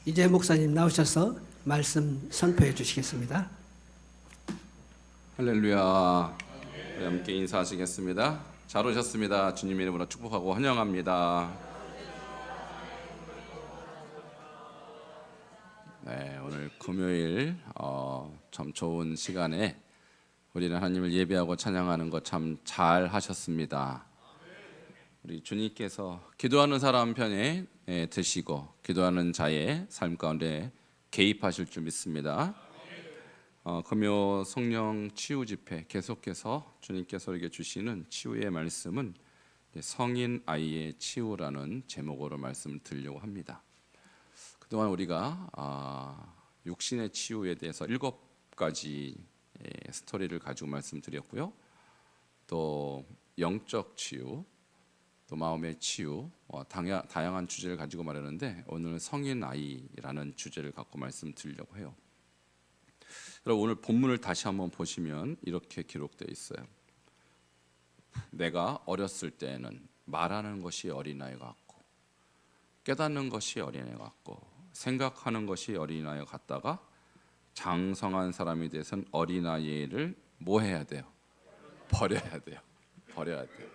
이재 목사님 나오셔서 말씀 선포해 주시겠습니다. 할렐루야. 우리 함께 인사하시겠습니다. 잘 오셨습니다. 주님 이름으로 축복하고 환영합니다. 네, 오늘 금요일 참 좋은 시간에 우리는 하나님을 예배하고 찬양하는 것 참 잘 하셨습니다. 우리 주님께서 기도하는 사람 편에 드시고 기도하는 자의 삶 가운데 개입하실 줄 믿습니다. 금요 성령 치유 집회 계속해서 주님께서 우리에게 주시는 치유의 말씀은 성인 아이의 치유라는 제목으로 말씀을 드리려고 합니다. 그동안 우리가 육신의 치유에 대해서 7가지 스토리를 가지고 말씀드렸고요. 또 영적 치유, 또 마음의 치유, 다양한 주제를 가지고 말하는데 오늘 성인 아이라는 주제를 갖고 말씀드리려고 해요. 여러분 오늘 본문을 다시 한번 보시면 이렇게 기록되어 있어요. 내가 어렸을 때에는 말하는 것이 어린아이 같고 깨닫는 것이 어린아이 같고 생각하는 것이 어린아이 같다가 장성한 사람이 돼선 어린아이를 뭐 해야 돼요? 버려야 돼요. 버려야 돼요.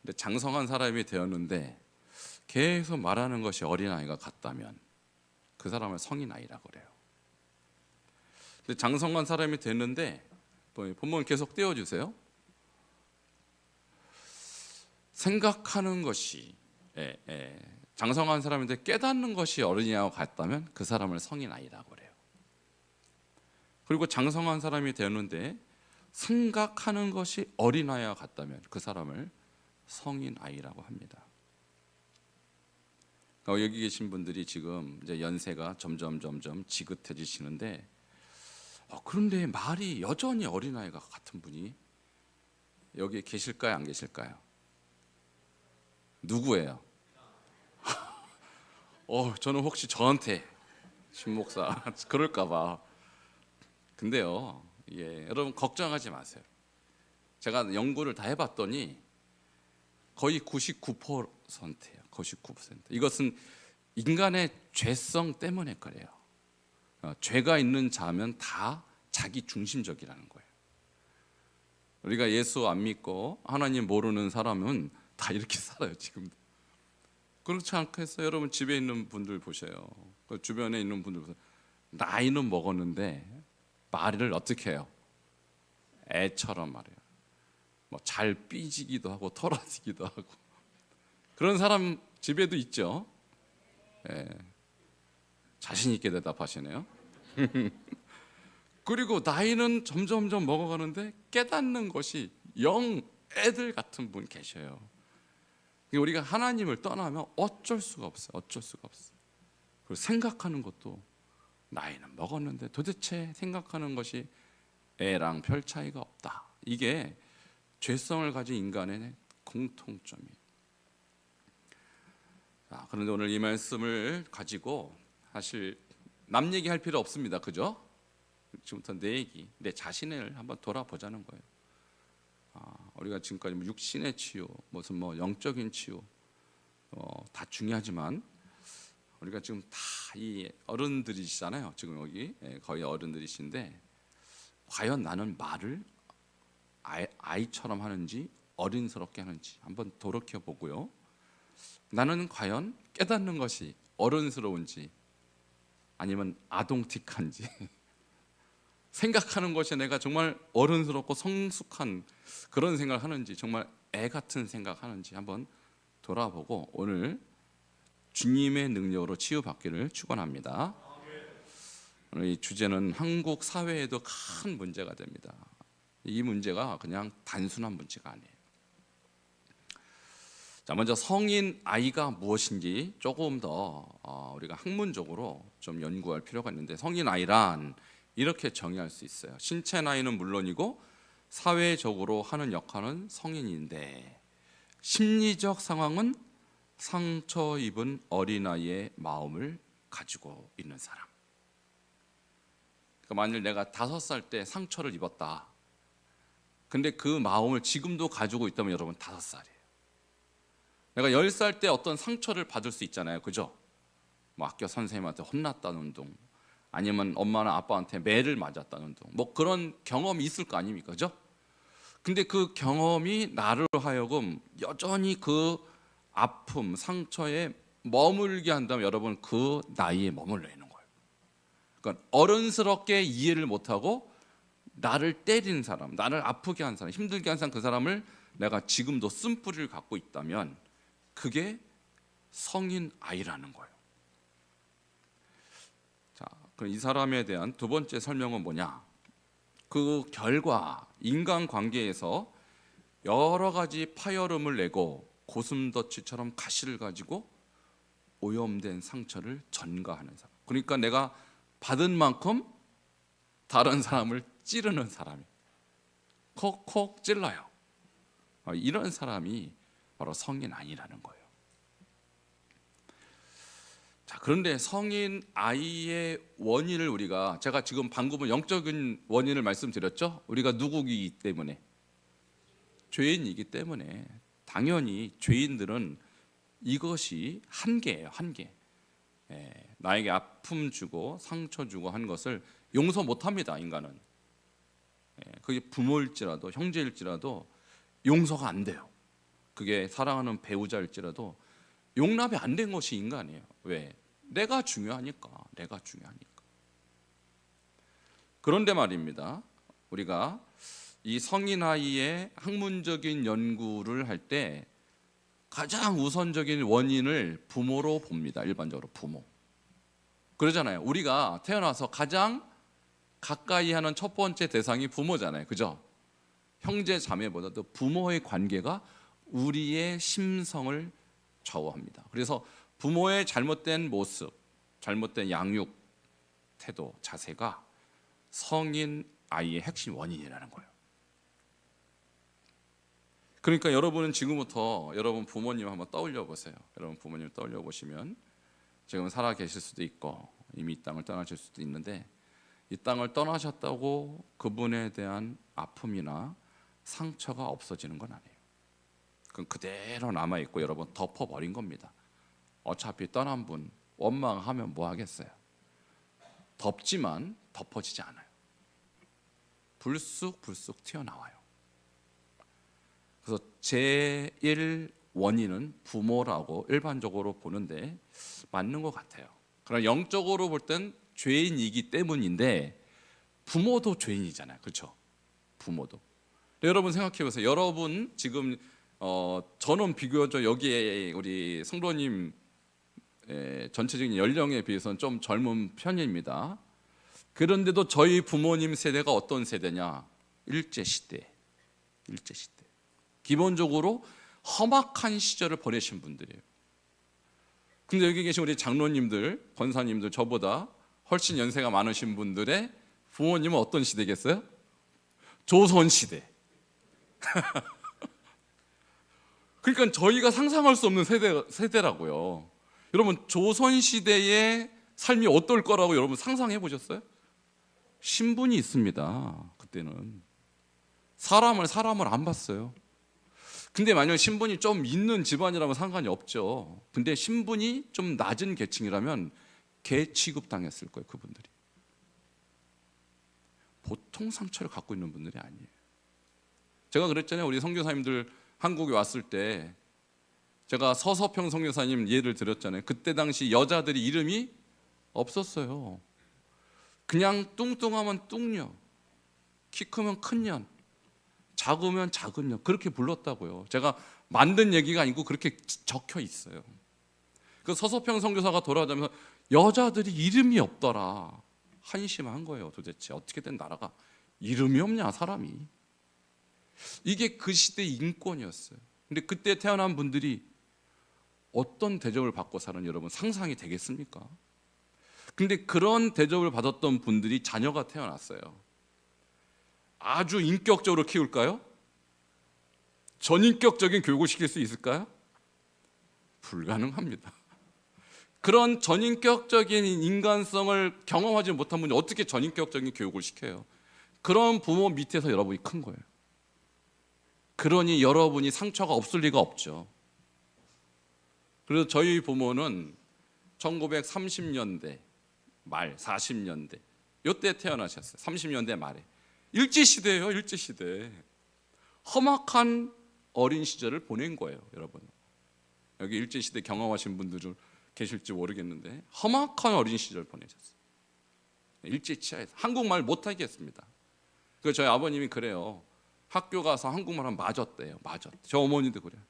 근데 장성한 사람이 되었는데 계속 말하는 것이 어린아이가 같다면 그 사람을 성인아이라고 그래요. 근데 장성한 사람이 됐는데 본문 계속 띄워주세요. 생각하는 것이 장성한 사람인데 깨닫는 것이 어린아이와 같다면 그 사람을 성인아이라고 그래요. 그리고 장성한 사람이 되었는데 생각하는 것이 어린아이와 같다면 그 사람을 성인아이라고 합니다. 그러니까 여기 계신 분들이 지금 이제 연세가 점점 지긋해지시는데 그런데 말이 여전히 어린아이가 같은 분이 여기 계실까요? 안 계실까요? 누구예요? 저는 혹시 저한테 신목사 그럴까 봐. 근데요, 여러분 걱정하지 마세요. 제가 연구를 다 해봤더니 거의 99%예요. 99%. 이것은 인간의 죄성 때문에 그래요. 죄가 있는 자면 다 자기 중심적이라는 거예요. 우리가 예수 안 믿고 하나님 모르는 사람은 다 이렇게 살아요. 지금 그렇지 않겠어요? 여러분 집에 있는 분들 보세요. 그 주변에 있는 분들 보세요. 나이는 먹었는데 말을 어떻게 해요? 애처럼 말해요. 뭐 잘 삐지기도 하고 털어지기도 하고 그런 사람 집에도 있죠. 자신 있게 대답하시네요. 그리고 나이는 점점 먹어가는데 깨닫는 것이 영 애들 같은 분 계셔요. 우리가 하나님을 떠나면 어쩔 수가 없어요. 어쩔 수가 없어요. 그리고 생각하는 것도 나이는 먹었는데 도대체 생각하는 것이 애랑 별 차이가 없다. 이게 죄성을 가진 인간의 공통점이에요. 그런데 오늘 이 말씀을 가지고 사실 남 얘기할 필요 없습니다. 그죠? 지금부터 내 얘기, 내 자신을 한번 돌아보자는 거예요. 우리가 지금까지 육신의 치유, 무슨 영적인 치유 다 중요하지만 우리가 지금 다 이 어른들이시잖아요. 지금 여기 거의 어른들이신데 과연 나는 말을 아이처럼 하는지 어린스럽게 하는지 한번 돌이켜 보고요. 나는 과연 깨닫는 것이 어른스러운지 아니면 아동틱한지 생각하는 것이 내가 정말 어른스럽고 성숙한 그런 생각을 하는지 정말 애 같은 생각하는지 한번 돌아보고 오늘 주님의 능력으로 치유받기를 축원합니다. 오늘 이 주제는 한국 사회에도 큰 문제가 됩니다. 이 문제가 그냥 단순한 문제가 아니에요. 자, 먼저 성인 아이가 무엇인지 조금 더 우리가 학문적으로 좀 연구할 필요가 있는데 성인 아이란 이렇게 정의할 수 있어요. 신체 나이는 물론이고 사회적으로 하는 역할은 성인인데 심리적 상황은 상처 입은 어린아이의 마음을 가지고 있는 사람. 그러니까 만일 내가 5살 때 상처를 입었다. 근데 그 마음을 지금도 가지고 있다면 여러분 5살이에요. 내가 10살 때 어떤 상처를 받을 수 있잖아요. 그죠? 뭐 학교 선생님한테 혼났다는 둥, 아니면 엄마나 아빠한테 매를 맞았다는 둥, 뭐 그런 경험이 있을 거 아닙니까, 그죠? 근데 그 경험이 나를 하여금 여전히 그 아픔, 상처에 머물게 한다면 여러분 그 나이에 머물러 있는 거예요. 그러니까 어른스럽게 이해를 못하고 나를 때린 사람, 나를 아프게 한 사람, 힘들게 한 사람, 그 사람을 내가 지금도 쓴뿌리를 갖고 있다면 그게 성인 아이라는 거예요. 자, 그럼 이 사람에 대한 두 번째 설명은 뭐냐? 그 결과 인간관계에서 여러 가지 파열음을 내고 고슴도치처럼 가시를 가지고 오염된 상처를 전가하는 사람. 그러니까 내가 받은 만큼 다른 사람을 찌르는 사람이 콕콕 찔러요. 이런 사람이 바로 성인 아이라는 거예요. 자, 그런데 성인 아이의 원인을 제가 지금 방금은 영적인 원인을 말씀드렸죠. 우리가 누구이기 때문에, 죄인이기 때문에 당연히 죄인들은 이것이 한계예요. 한계. 나에게 아픔 주고 상처 주고 한 것을 용서 못합니다. 인간은. 그게 부모일지라도 형제일지라도 용서가 안 돼요. 그게 사랑하는 배우자일지라도 용납이 안 된 것이 인간이에요. 왜? 내가 중요하니까. 그런데 말입니다, 우리가 이 성인 아이의 학문적인 연구를 할 때 가장 우선적인 원인을 부모로 봅니다. 일반적으로 부모. 그러잖아요. 우리가 태어나서 가장 가까이 하는 첫 번째 대상이 부모잖아요. 그죠? 형제 자매보다도 부모의 관계가 우리의 심성을 좌우합니다. 그래서 부모의 잘못된 모습, 잘못된 양육 태도, 자세가 성인 아이의 핵심 원인이라는 거예요. 그러니까 여러분은 지금부터 여러분 부모님 한번 떠올려 보세요. 여러분 부모님 떠올려 보시면 지금 살아 계실 수도 있고 이미 이 땅을 떠나실 수도 있는데, 이 땅을 떠나셨다고 그분에 대한 아픔이나 상처가 없어지는 건 아니에요. 그건 그대로 남아있고 여러분 덮어버린 겁니다. 어차피 떠난 분 원망하면 뭐 하겠어요. 덮지만 덮어지지 않아요. 불쑥 튀어나와요. 그래서 제1 원인은 부모라고 일반적으로 보는데 맞는 것 같아요. 그러나 영적으로 볼 땐 죄인이기 때문인데 부모도 죄인이잖아요. 그렇죠? 부모도. 여러분 생각해 보세요. 여러분 지금 저는 비교적 여기에 우리 성도님 전체적인 연령에 비해서는 좀 젊은 편입니다. 그런데도 저희 부모님 세대가 어떤 세대냐? 일제시대. 기본적으로 험악한 시절을 보내신 분들이에요. 근데 여기 계신 우리 장로님들, 권사님들, 저보다 훨씬 연세가 많으신 분들의 부모님은 어떤 시대겠어요? 조선시대. 그러니까 저희가 상상할 수 없는 세대라고요. 여러분 조선시대의 삶이 어떨 거라고 여러분 상상해 보셨어요? 신분이 있습니다. 그때는 사람을 안 봤어요. 근데 만약 신분이 좀 있는 집안이라면 상관이 없죠. 근데 신분이 좀 낮은 계층이라면 개 취급당했을 거예요. 그분들이 보통 상처를 갖고 있는 분들이 아니에요. 제가 그랬잖아요. 우리 선교사님들 한국에 왔을 때 제가 서서평 선교사님 예를 들었잖아요. 그때 당시 여자들이 이름이 없었어요. 그냥 뚱뚱하면 뚱녀, 키 크면 큰년, 작으면 작은년, 그렇게 불렀다고요. 제가 만든 얘기가 아니고 그렇게 적혀 있어요. 그 서서평 선교사가 돌아다니면서 여자들이 이름이 없더라. 한심한 거예요. 도대체 어떻게 된 나라가 이름이 없냐, 사람이. 이게 그 시대의 인권이었어요. 근데 그때 태어난 분들이 어떤 대접을 받고 사는 여러분 상상이 되겠습니까? 근데 그런 대접을 받았던 분들이 자녀가 태어났어요. 아주 인격적으로 키울까요? 전인격적인 교육을 시킬 수 있을까요? 불가능합니다. 그런 전인격적인 인간성을 경험하지 못한 분이 어떻게 전인격적인 교육을 시켜요? 그런 부모 밑에서 여러분이 큰 거예요. 그러니 여러분이 상처가 없을 리가 없죠. 그래서 저희 부모는 1930년대 말 40년대 요때 태어나셨어요. 30년대 말에. 일제시대예요. 일제시대. 험악한 어린 시절을 보낸 거예요. 여러분, 여기 일제시대 경험하신 분들 계실지 모르겠는데 험악한 어린 시절 보내셨어요. 일제 치하에서 한국말 못하겠습니다. 그래서 저희 아버님이 그래요. 학교 가서 한국말 하면 맞았대요. 맞았대. 저 어머니도 그래요.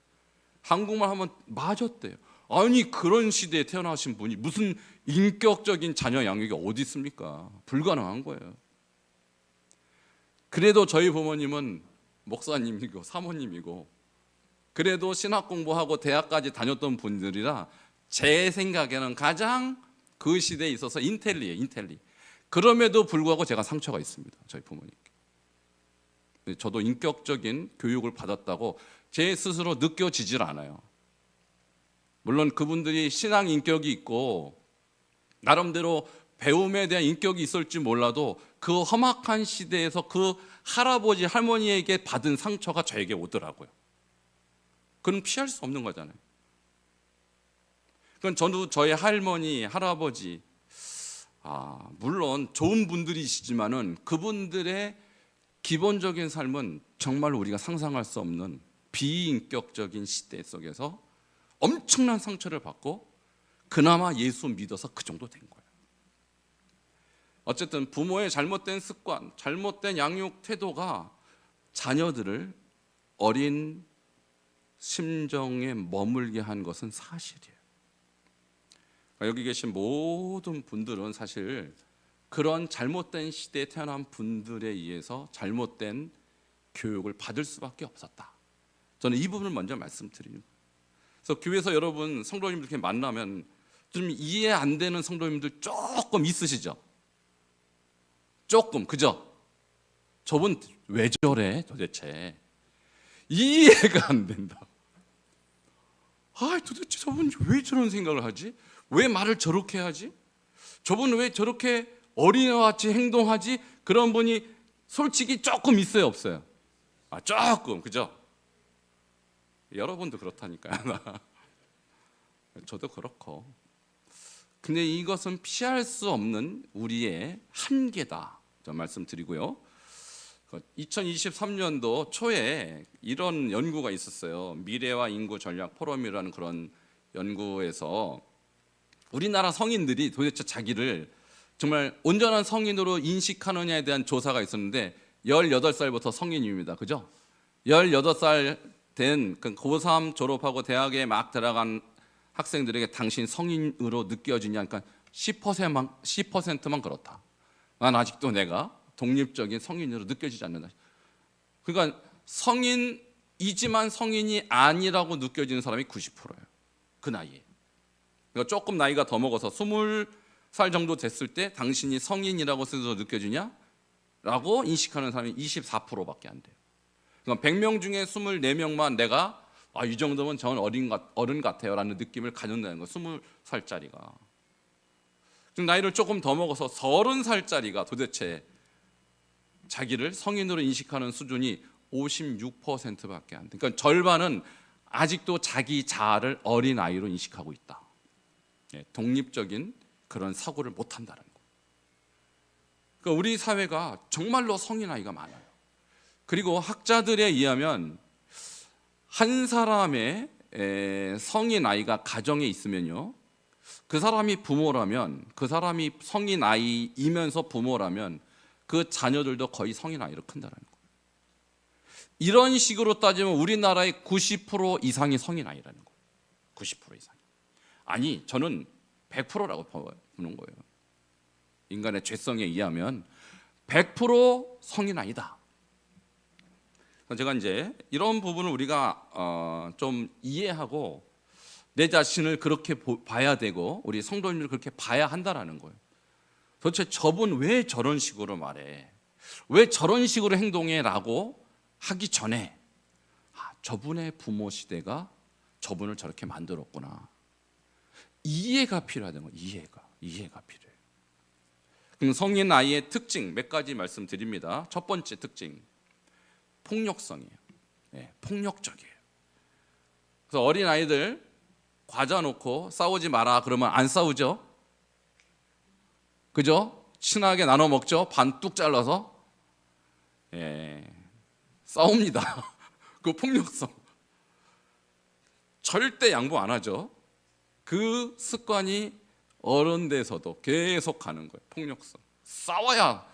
한국말 하면 맞았대요. 아니, 그런 시대에 태어나신 분이 무슨 인격적인 자녀 양육이 어디 있습니까? 불가능한 거예요. 그래도 저희 부모님은 목사님이고 사모님이고 그래도 신학 공부하고 대학까지 다녔던 분들이라 제 생각에는 가장 그 시대에 있어서 인텔리예요. 인텔리. 그럼에도 불구하고 제가 상처가 있습니다. 저희 부모님께. 저도 인격적인 교육을 받았다고 제 스스로 느껴지질 않아요. 물론 그분들이 신앙 인격이 있고 나름대로 배움에 대한 인격이 있을지 몰라도 그 험악한 시대에서 그 할아버지 할머니에게 받은 상처가 저에게 오더라고요. 그건 피할 수 없는 거잖아요. 그건 저도 저희 할머니 할아버지 물론 좋은 분들이시지만은 그분들의 기본적인 삶은 정말 우리가 상상할 수 없는 비인격적인 시대 속에서 엄청난 상처를 받고 그나마 예수 믿어서 그 정도 된 거예요. 어쨌든 부모의 잘못된 습관, 잘못된 양육 태도가 자녀들을 어린 심정에 머물게 한 것은 사실이에요. 여기 계신 모든 분들은 사실 그런 잘못된 시대에 태어난 분들에 의해서 잘못된 교육을 받을 수밖에 없었다. 저는 이 부분을 먼저 말씀드립니다. 그래서 교회에서 여러분 성도님들 이렇게 만나면 좀 이해 안 되는 성도님들 조금 있으시죠? 조금, 그죠? 저분 왜 저래 도대체? 이해가 안 된다. 도대체 저분 왜 저런 생각을 하지? 왜 말을 저렇게 하지? 저분 왜 저렇게 어린애와 같이 행동하지? 그런 분이 솔직히 조금 있어요, 없어요? 조금, 그죠? 여러분도 그렇다니까요. 저도 그렇고. 근데 이것은 피할 수 없는 우리의 한계다. 저 말씀드리고요. 2023년도 초에 이런 연구가 있었어요. 미래와 인구 전략 포럼이라는 그런 연구에서 우리나라 성인들이 도대체 자기를 정말 온전한 성인으로 인식하느냐에 대한 조사가 있었는데 18살부터 성인입니다. 그죠? 18살 된 고3 졸업하고 대학에 막 들어간 학생들에게 당신 성인으로 느껴지냐? 그러니까 10%만 그렇다. 난 아직도 내가 독립적인 성인으로 느껴지지 않는다. 그러니까 성인이지만 성인이 아니라고 느껴지는 사람이 90%예요. 그 나이에. 그러니까 조금 나이가 더 먹어서 20살 정도 됐을 때 당신이 성인이라고 스스로 느껴지냐? 라고 인식하는 사람이 24%밖에 안 돼요. 그러니까 100명 중에 24명만 내가 이 정도면 저는 어른 같아요 라는 느낌을 갖는다는 거예요. 20살짜리가. 나이를 조금 더 먹어서 30살짜리가 도대체 자기를 성인으로 인식하는 수준이 56%밖에 안 돼. 그러니까 절반은 아직도 자기 자아를 어린아이로 인식하고 있다. 독립적인 그런 사고를 못한다는 거. 그러니까 우리 사회가 정말로 성인 아이가 많아요. 그리고 학자들에 의하면 한 사람의 성인 아이가 가정에 있으면요, 그 사람이 부모라면, 그 사람이 성인 아이이면서 부모라면 그 자녀들도 거의 성인 아이로 큰다는 거예요. 이런 식으로 따지면 우리나라의 90% 이상이 성인 아이라는 거예요. 90% 이상. 아니, 저는 100%라고 보는 거예요. 인간의 죄성에 의하면 100% 성인 아이다. 제가 이제 이런 부분을 우리가 좀 이해하고 내 자신을 그렇게 봐야 되고 우리 성도님들 그렇게 봐야 한다라는 거예요. 도대체 저분 왜 저런 식으로 말해? 왜 저런 식으로 행동해? 라고 하기 전에 저분의 부모 시대가 저분을 저렇게 만들었구나. 이해가 필요하다는 거예요. 이해가 필요해요. 그럼 성인 아이의 특징 몇 가지 말씀드립니다. 첫 번째 특징, 폭력성이에요. 폭력적이에요. 그래서 어린 아이들 과자 놓고 싸우지 마라 그러면 안 싸우죠? 그죠? 친하게 나눠 먹죠? 반 뚝 잘라서. 예, 싸웁니다. 그 폭력성. 절대 양보 안 하죠. 그 습관이 어른 돼서도 계속 가는 거예요. 폭력성. 싸워야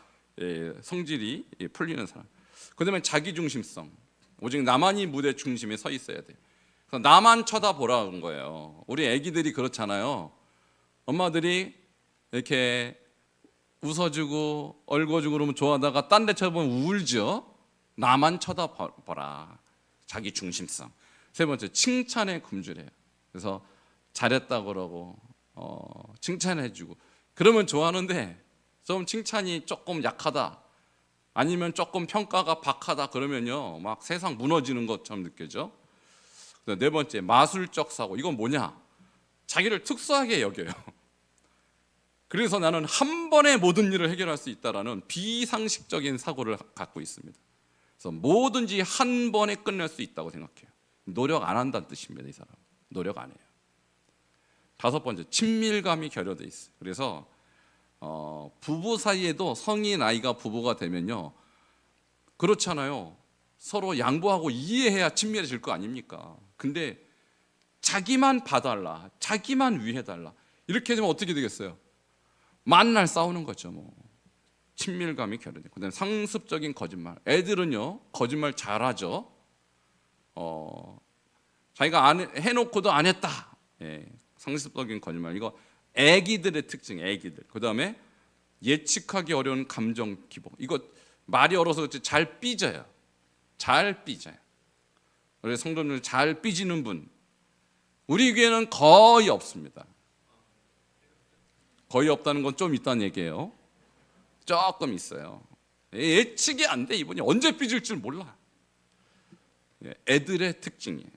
성질이 풀리는 사람. 그다음에 자기중심성. 오직 나만이 무대 중심에 서 있어야 돼요. 그래서 나만 쳐다보라는 거예요. 우리 애기들이 그렇잖아요. 엄마들이 이렇게 웃어주고 얽어주고 그러면 좋아하다가 딴 데 쳐다보면 울죠. 나만 쳐다보라. 자기중심성. 세 번째, 칭찬에 굶주려요. 그래서 잘했다 그러고 칭찬해주고 그러면 좋아하는데 좀 칭찬이 조금 약하다 아니면 조금 평가가 박하다 그러면요 막 세상 무너지는 것처럼 느껴져. 네 번째, 마술적 사고. 이건 뭐냐? 자기를 특수하게 여겨요. 그래서 나는 한 번에 모든 일을 해결할 수 있다라는 비상식적인 사고를 갖고 있습니다. 그래서 뭐든지 한 번에 끝낼 수 있다고 생각해요. 노력 안 한다는 뜻입니다. 이 사람 노력 안 해요. 다섯 번째, 친밀감이 결여돼 있어요. 그래서 부부 사이에도 성인 아이가 부부가 되면요 그렇잖아요. 서로 양보하고 이해해야 친밀해질 거 아닙니까? 근데 자기만 봐달라, 자기만 위해달라 이렇게 되면 어떻게 되겠어요? 만날 싸우는 거죠. 뭐 친밀감이 결여돼. 그다음에 상습적인 거짓말. 애들은요 거짓말 잘하죠. 자기가 해놓고도 안 했다. 예, 상습적인 거짓말. 이거 애기들의 특징. 애기들. 그다음에 예측하기 어려운 감정 기복. 이거 말이 어려서 그렇지 잘 삐져요. 잘 삐져요. 그래서 성도들 잘 삐지는 분 우리 교회는 거의 없습니다. 거의 없다는 건 좀 있다는 얘기예요. 조금 있어요. 예측이 안 돼. 이분이 언제 삐질 줄 몰라. 애들의 특징이에요.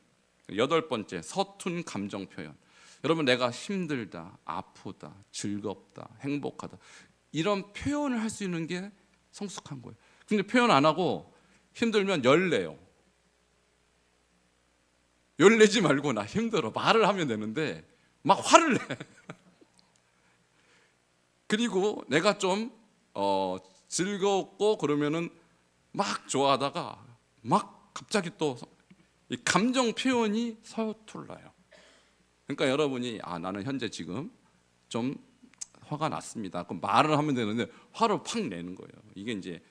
여덟 번째, 서툰 감정 표현. 여러분, 내가 힘들다, 아프다, 즐겁다, 행복하다 이런 표현을 할 수 있는 게 성숙한 거예요. 근데 표현 안 하고 힘들면 열내요. 열내지 말고 나 힘들어 말을 하면 되는데 막 화를 내. 그리고 내가 좀 즐겁고 그러면은 막 좋아하다가 막 갑자기 또 이 감정 표현이 서툴러요. 그러니까 여러분이 나는 현재 지금 좀 화가 났습니다. 그럼 말을 하면 되는데 화를 팍 내는 거예요. 이게 이제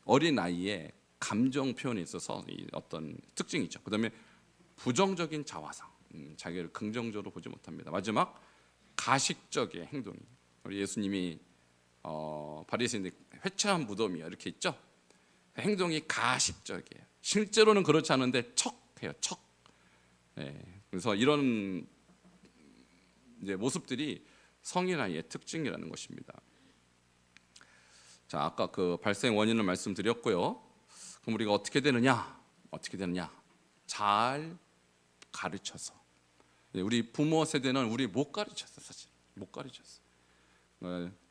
어린 나이에 감정 표현에 있어서 어떤 특징이죠. 그다음에 부정적인 자화상, 자기를 긍정적으로 보지 못합니다. 마지막, 가식적인 행동이. 우리 예수님이 바리새인들 회차한 무덤이요 이렇게 있죠. 행동이 가식적이에요. 실제로는 그렇지 않은데 척해요. 척. 그래서 이런 이제 모습들이 성인 아이의 특징이라는 것입니다. 자, 아까 그 발생 원인을 말씀드렸고요. 그럼 우리가 어떻게 되느냐? 어떻게 되느냐? 잘 가르쳐서. 우리 부모 세대는 우리 못 가르쳤어, 사실. 못 가르쳤어.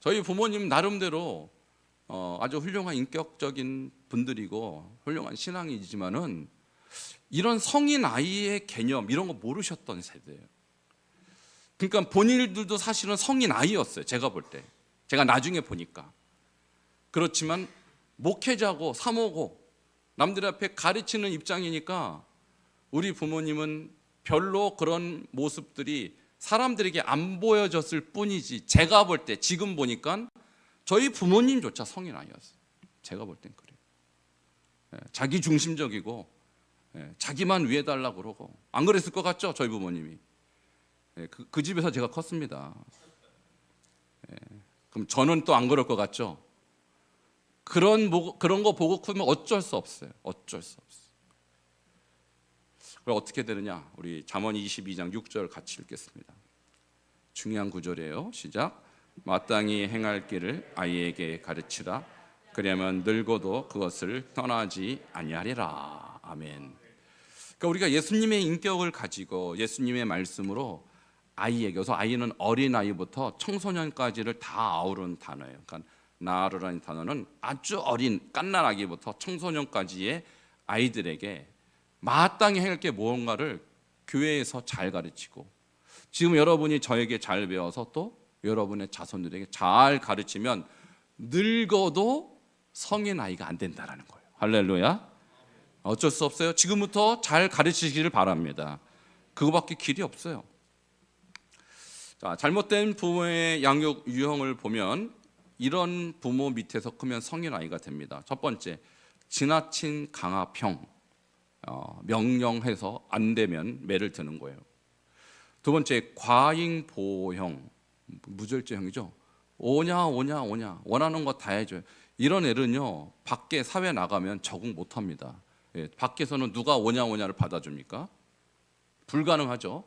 저희 부모님 나름대로 아주 훌륭한 인격적인 분들이고 훌륭한 신앙이지만은 이런 성인 아이의 개념 이런 거 모르셨던 세대예요. 그러니까 본인들도 사실은 성인 아이였어요. 제가 볼 때, 제가 나중에 보니까. 그렇지만 목회자고 사모고 남들 앞에 가르치는 입장이니까 우리 부모님은 별로 그런 모습들이 사람들에게 안 보여졌을 뿐이지, 제가 볼 때 지금 보니까 저희 부모님조차 성인 아이였어요. 제가 볼 땐 그래요. 자기 중심적이고 자기만 위해달라고 그러고. 안 그랬을 것 같죠? 저희 부모님이. 그 집에서 제가 컸습니다. 그럼 저는 또 안 그럴 것 같죠? 그런 거 보고 크면 어쩔 수 없어요. 어쩔 수 없어요. 그럼 어떻게 되느냐? 우리 잠언 22장 6절 같이 읽겠습니다. 중요한 구절이에요. 시작. 마땅히 행할 길을 아이에게 가르치라. 그리하면 늙어도 그것을 떠나지 아니하리라. 아멘. 그러니까 우리가 예수님의 인격을 가지고 예수님의 말씀으로 아이에게, 그래서 아이는 어린아이부터 청소년까지를 다 아우른 단어예요. 그러니까 나르라는 단어는 아주 어린 갓난아기부터 청소년까지의 아이들에게 마땅히 행할 게 무언가를 교회에서 잘 가르치고 지금 여러분이 저에게 잘 배워서 또 여러분의 자손들에게 잘 가르치면 늙어도 성인 아이가 안 된다라는 거예요. 할렐루야. 어쩔 수 없어요. 지금부터 잘 가르치시기를 바랍니다. 그거밖에 길이 없어요. 자, 잘못된 부모의 양육 유형을 보면 이런 부모 밑에서 크면 성인 아이가 됩니다. 첫 번째, 지나친 강압형, 명령해서 안 되면 매를 드는 거예요. 두 번째, 과잉 보호형, 무절제형이죠. 오냐 원하는 거 다 해줘요. 이런 애는요 밖에 사회 나가면 적응 못합니다. 예, 밖에서는 누가 오냐를 받아줍니까? 불가능하죠.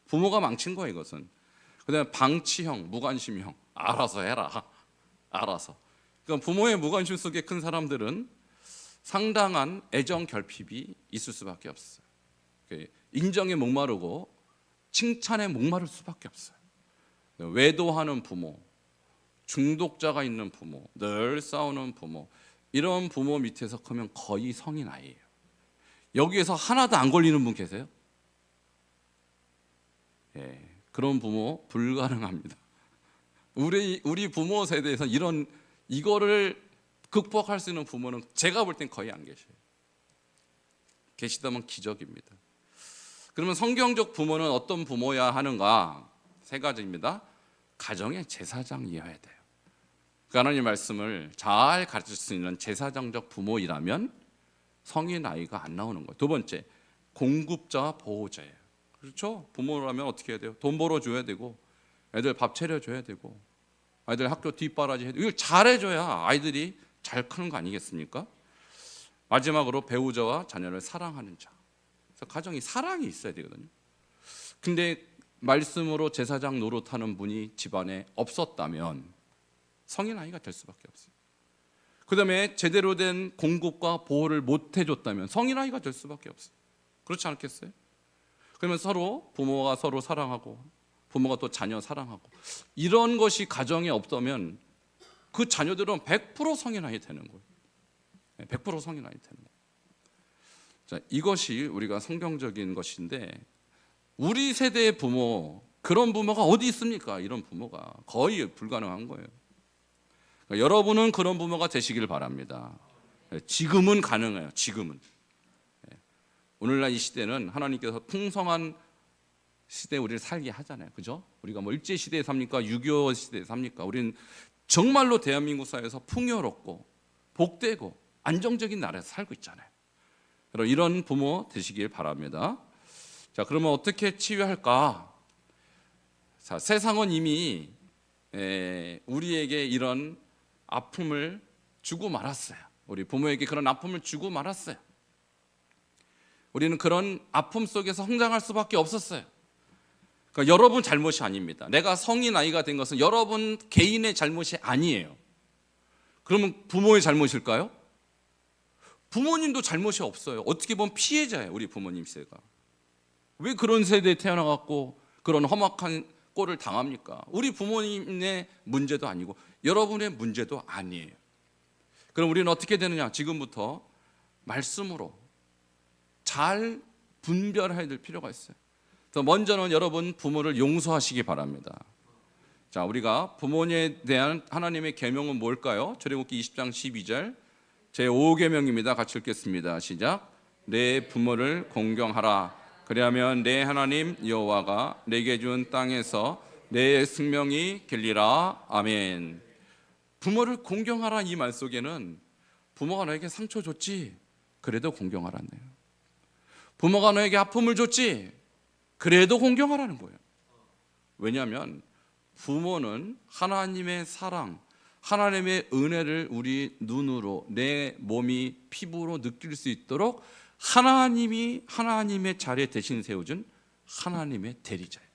부모가 망친 거예요 이것은. 그다음에 방치형, 무관심형, 알아서 해라. 알아서. 그러니까 부모의 무관심 속에 큰 사람들은 상당한 애정 결핍이 있을 수밖에 없어요. 인정에 목마르고 칭찬에 목마를 수밖에 없어요. 외도하는 부모, 중독자가 있는 부모, 늘 싸우는 부모, 이런 부모 밑에서 크면 거의 성인 아이예요. 여기에서 하나도 안 걸리는 분 계세요? 예, 그런 부모 불가능합니다. 우리 부모 세대에서 이거를 극복할 수 있는 부모는 제가 볼 땐 거의 안 계셔요. 계시다면 기적입니다. 그러면 성경적 부모는 어떤 부모야 하는가? 세 가지입니다. 가정의 제사장이어야 돼요. 하나님 말씀을 잘 가르칠 수 있는 제사장적 부모이라면 성인 아이가 안 나오는 거예요. 두 번째, 공급자와 보호자예요. 그렇죠? 부모라면 어떻게 해야 돼요? 돈 벌어줘야 되고 애들 밥 차려줘야 되고 아이들 학교 뒷바라지 해야 되고 이걸 잘해줘야 아이들이 잘 크는 거 아니겠습니까? 마지막으로 배우자와 자녀를 사랑하는 자. 그래서 가정이 사랑이 있어야 되거든요. 근데 말씀으로 제사장 노릇하는 분이 집안에 없었다면 성인 아이가 될 수밖에 없어요. 그 다음에 제대로 된 공급과 보호를 못 해줬다면 성인 아이가 될 수밖에 없어요. 그렇지 않겠어요? 그러면 서로 부모가 서로 사랑하고 부모가 또 자녀 사랑하고 이런 것이 가정에 없다면 그 자녀들은 100% 성인 아이 되는 거예요. 100% 성인 아이 되는 거예요. 자, 이것이 우리가 성경적인 것인데 우리 세대의 부모, 그런 부모가 어디 있습니까? 이런 부모가 거의 불가능한 거예요. 그러니까 여러분은 그런 부모가 되시길 바랍니다. 지금은 가능해요. 지금은. 오늘날 이 시대는 하나님께서 풍성한 시대에 우리를 살게 하잖아요. 그죠? 우리가 뭐 일제 시대에 삽니까? 6.25 시대에 삽니까? 우리는 정말로 대한민국 사회에서 풍요롭고 복되고 안정적인 나라에서 살고 있잖아요. 여러분 이런 부모 되시길 바랍니다. 자, 그러면 어떻게 치유할까? 자, 세상은 이미 우리에게 이런 아픔을 주고 말았어요. 우리 부모에게 그런 아픔을 주고 말았어요. 우리는 그런 아픔 속에서 성장할 수밖에 없었어요. 그러니까 여러분 잘못이 아닙니다. 내가 성인 아이가 된 것은 여러분 개인의 잘못이 아니에요. 그러면 부모의 잘못일까요? 부모님도 잘못이 없어요. 어떻게 보면 피해자예요. 우리 부모님 세대가. 왜 그런 세대에 태어나갖고 그런 험악한 꼴을 당합니까? 우리 부모님의 문제도 아니고 여러분의 문제도 아니에요. 그럼 우리는 어떻게 되느냐? 지금부터 말씀으로 잘 분별해야 될 필요가 있어요. 그래서 먼저는 여러분 부모를 용서하시기 바랍니다. 자, 우리가 부모님에 대한 하나님의 계명은 뭘까요? 출애굽기 20장 12절 제5계명입니다. 같이 읽겠습니다. 시작. 내 부모를 공경하라. 그리하면 내 하나님 여호와가 내게 준 땅에서 내 생명이 길리라. 아멘. 부모를 공경하라 이 말 속에는 부모가 너에게 상처 줬지 그래도 공경하라네요. 부모가 너에게 아픔을 줬지 그래도 공경하라는 거예요. 왜냐하면 부모는 하나님의 사랑, 하나님의 은혜를 우리 눈으로 내 몸이 피부로 느낄 수 있도록 하나님이 하나님의 자리에 대신 세워준 하나님의 대리자예요.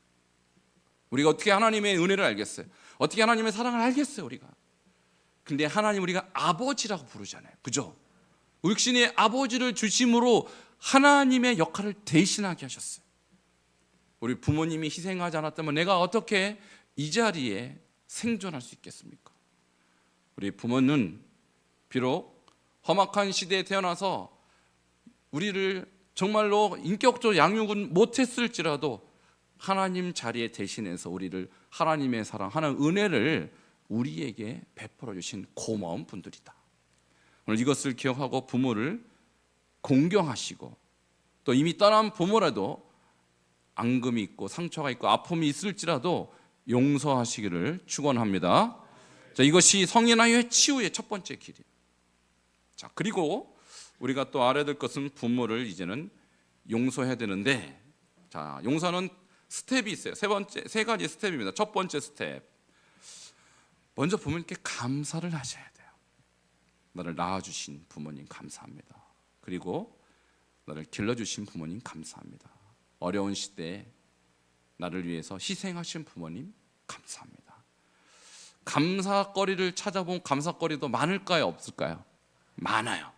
우리가 어떻게 하나님의 은혜를 알겠어요? 어떻게 하나님의 사랑을 알겠어요? 우리가. 근데 하나님 우리가 아버지라고 부르잖아요. 그죠? 육신의 아버지를 주심으로 하나님의 역할을 대신하게 하셨어요. 우리 부모님이 희생하지 않았다면 내가 어떻게 이 자리에 생존할 수 있겠습니까? 우리 부모는 비록 험악한 시대에 태어나서 우리를 정말로 인격적 양육은 못했을지라도 하나님 자리에 대신해서 우리를 하나님의 사랑, 하나님의 은혜를 우리에게 베풀어 주신 고마운 분들이다. 오늘 이것을 기억하고 부모를 공경하시고, 또 이미 떠난 부모라도 앙금이 있고 상처가 있고 아픔이 있을지라도 용서하시기를 축원합니다. 자, 이것이 성인아이의 치유의 첫 번째 길이에요. 자, 그리고 우리가 또 알아야 될 것은 부모를 이제는 용서해야 되는데, 자, 용서는 스텝이 있어요. 세 가지 스텝입니다. 첫 번째 스텝, 먼저 부모님께 감사를 하셔야 돼요. 나를 낳아주신 부모님 감사합니다. 그리고 나를 길러주신 부모님 감사합니다. 어려운 시대에 나를 위해서 희생하신 부모님 감사합니다. 감사거리를 찾아보면 감사거리도 많을까요, 없을까요? 많아요.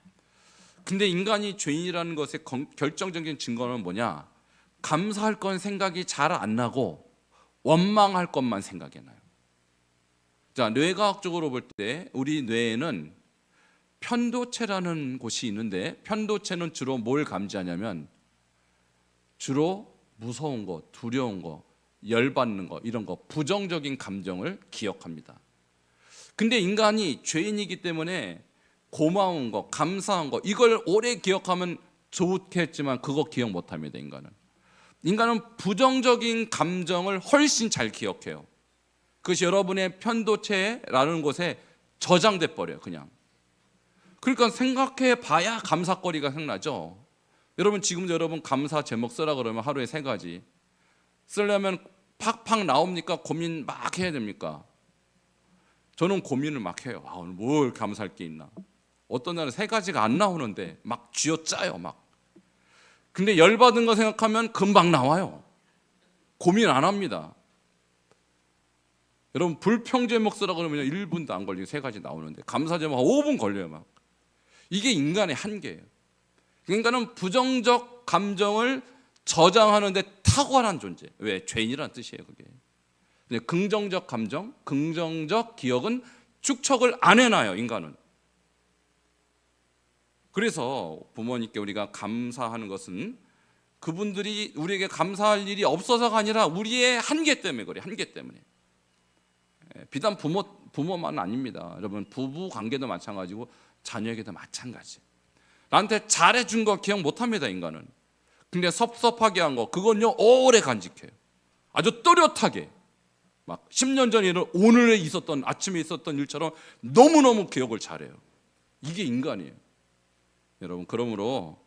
근데 인간이 죄인이라는 것의 결정적인 증거는 뭐냐? 감사할 건 생각이 잘 안 나고 원망할 것만 생각이 나요. 자, 뇌과학적으로 볼 때 우리 뇌에는 편도체라는 곳이 있는데, 편도체는 주로 뭘 감지하냐면 주로 무서운 거, 두려운 거, 열받는 거, 이런 거, 부정적인 감정을 기억합니다. 근데 인간이 죄인이기 때문에 고마운 거, 감사한 거, 이걸 오래 기억하면 좋겠지만 그거 기억 못합니다. 인간은 부정적인 감정을 훨씬 잘 기억해요. 그것이 여러분의 편도체라는 곳에 저장돼 버려요, 그냥. 그러니까 생각해 봐야 감사거리가 생각나죠. 여러분, 지금도 여러분 감사 제목 쓰라 그러면 하루에 3가지 쓰려면 팍팍 나옵니까? 고민 막 해야 됩니까? 저는 고민을 막 해요. 오늘 뭘 감사할 게 있나? 어떤 날은 3가지가 안 나오는데 막 쥐어짜요, 막. 근데 열받은 거 생각하면 금방 나와요. 고민 안 합니다. 여러분, 불평 제목 쓰라 그러면 1분도 안 걸리고 3가지 나오는데 감사 제목 5분 걸려요, 막. 이게 인간의 한계예요. 인간은 부정적 감정을 저장하는데 탁월한 존재. 왜? 죄인이라는 뜻이에요, 그게. 근데 긍정적 감정, 긍정적 기억은 축적을 안 해놔요, 인간은. 그래서 부모님께 우리가 감사하는 것은 그분들이 우리에게 감사할 일이 없어서가 아니라 우리의 한계 때문에 그래요. 한계 때문에. 비단 부모만 아닙니다. 여러분, 부부 관계도 마찬가지고 자녀에게도 마찬가지. 나한테 잘해준 거 기억 못합니다, 인간은. 근데 섭섭하게 한 거, 그건요 오래 간직해요. 아주 또렷하게. 막 10년 전에 오늘에 있었던, 아침에 있었던 일처럼 너무너무 기억을 잘해요. 이게 인간이에요. 여러분, 그러므로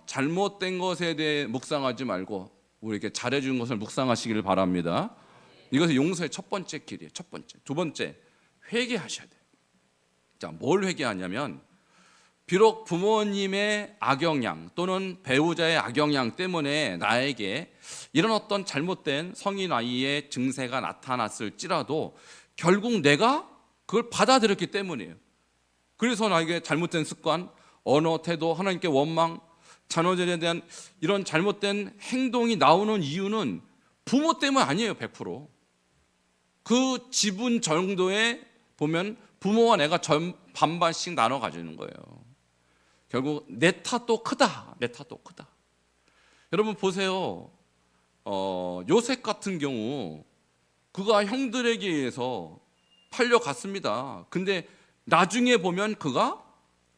잘못된 것에 대해 묵상하지 말고 우리에게 잘해준 것을 묵상하시기를 바랍니다. 이것이 용서의 첫 번째 길이에요. 첫 번째. 두 번째, 회개하셔야 돼요. 자, 뭘 회개하냐면, 비록 부모님의 악영향 또는 배우자의 악영향 때문에 나에게 이런 어떤 잘못된 성인 아이의 증세가 나타났을지라도 결국 내가 그걸 받아들였기 때문이에요. 그래서 나에게 잘못된 습관, 언어, 태도, 하나님께 원망, 자녀들에 대한 이런 잘못된 행동이 나오는 이유는 부모 때문 아니에요. 100%. 그 지분 정도에 보면 부모와 내가 반반씩 나눠 가지는 거예요. 결국 내 탓도 크다. 내 탓도 크다. 여러분 보세요. 요셉 같은 경우 그가 형들에게 의해서 팔려갔습니다. 근데 나중에 보면 그가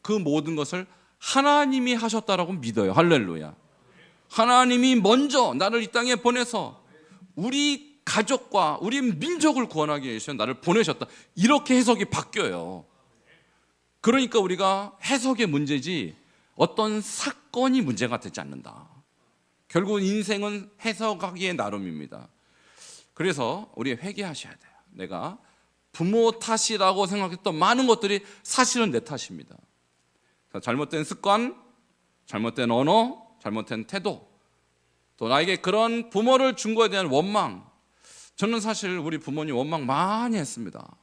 그 모든 것을 하나님이 하셨다라고 믿어요. 할렐루야. 하나님이 먼저 나를 이 땅에 보내서 우리 가족과 우리 민족을 구원하기 위해서 나를 보내셨다. 이렇게 해석이 바뀌어요. 그러니까 우리가 해석의 문제지 어떤 사건이 문제가 되지 않는다. 결국 인생은 해석하기에 나름입니다. 그래서 우리 회개하셔야 돼요. 내가 부모 탓이라고 생각했던 많은 것들이 사실은 내 탓입니다. 잘못된 습관, 잘못된 언어, 잘못된 태도, 또 나에게 그런 부모를 준 거에 대한 원망. 저는 사실 우리 부모님 원망 많이 했습니다.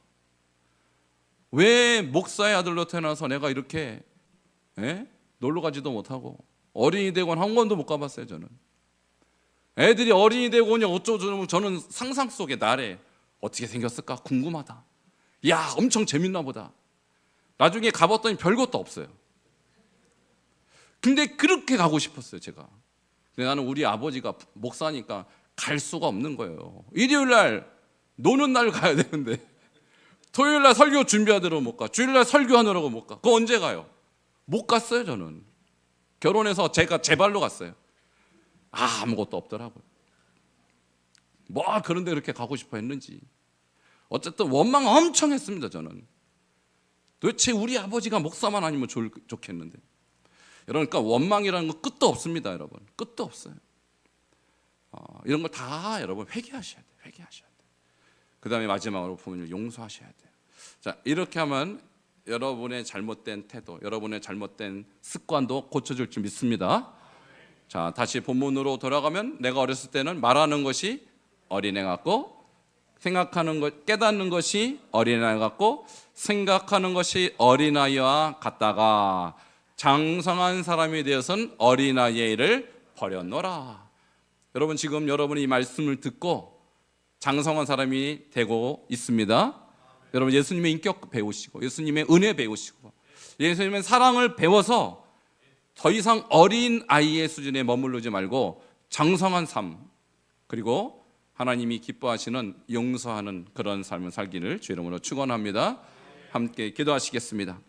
왜 목사의 아들로 태어나서 내가 이렇게 놀러 가지도 못하고 어린이 대관 한 번도 못 가봤어요. 저는 애들이 어린이 대관이 어쩌고 저는 상상 속에 나래 어떻게 생겼을까 궁금하다. 야, 엄청 재밌나 보다. 나중에 가봤더니 별것도 없어요. 근데 그렇게 가고 싶었어요, 제가. 근데 나는 우리 아버지가 목사니까 갈 수가 없는 거예요. 일요일 날 노는 날 가야 되는데 토요일 날 설교 준비하느라고 못 가. 주일 날 설교하느라고 못 가. 그거 언제 가요? 못 갔어요, 저는. 결혼해서 제가 제 발로 갔어요. 아무것도 없더라고요. 뭐 그런데 그렇게 가고 싶어 했는지. 어쨌든 원망 엄청 했습니다, 저는. 도대체 우리 아버지가 목사만 아니면 좋겠는데. 여러분, 그러니까 원망이라는 건 끝도 없습니다, 여러분. 끝도 없어요. 이런 걸 다 여러분 회개하셔야 돼요. 회개하셔야 돼요. 그 다음에 마지막으로 부모님을 용서하셔야 돼요. 자, 이렇게 하면 여러분의 잘못된 태도, 여러분의 잘못된 습관도 고쳐질 줄 믿습니다. 자, 다시 본문으로 돌아가면 내가 어렸을 때는 말하는 것이 어린애 같고, 생각하는 것, 깨닫는 것이 어린아이 같고, 생각하는 것이 어린아이와 같다가 장성한 사람이 되어서는 어린아이의 일을 버렸노라. 여러분, 지금 여러분이 이 말씀을 듣고 장성한 사람이 되고 있습니다. 여러분, 예수님의 인격 배우시고, 예수님의 은혜 배우시고, 예수님의 사랑을 배워서 더 이상 어린아이의 수준에 머무르지 말고 장성한 삶, 그리고 하나님이 기뻐하시는 용서하는 그런 삶을 살기를 주 이름으로 축원합니다. 함께 기도하시겠습니다.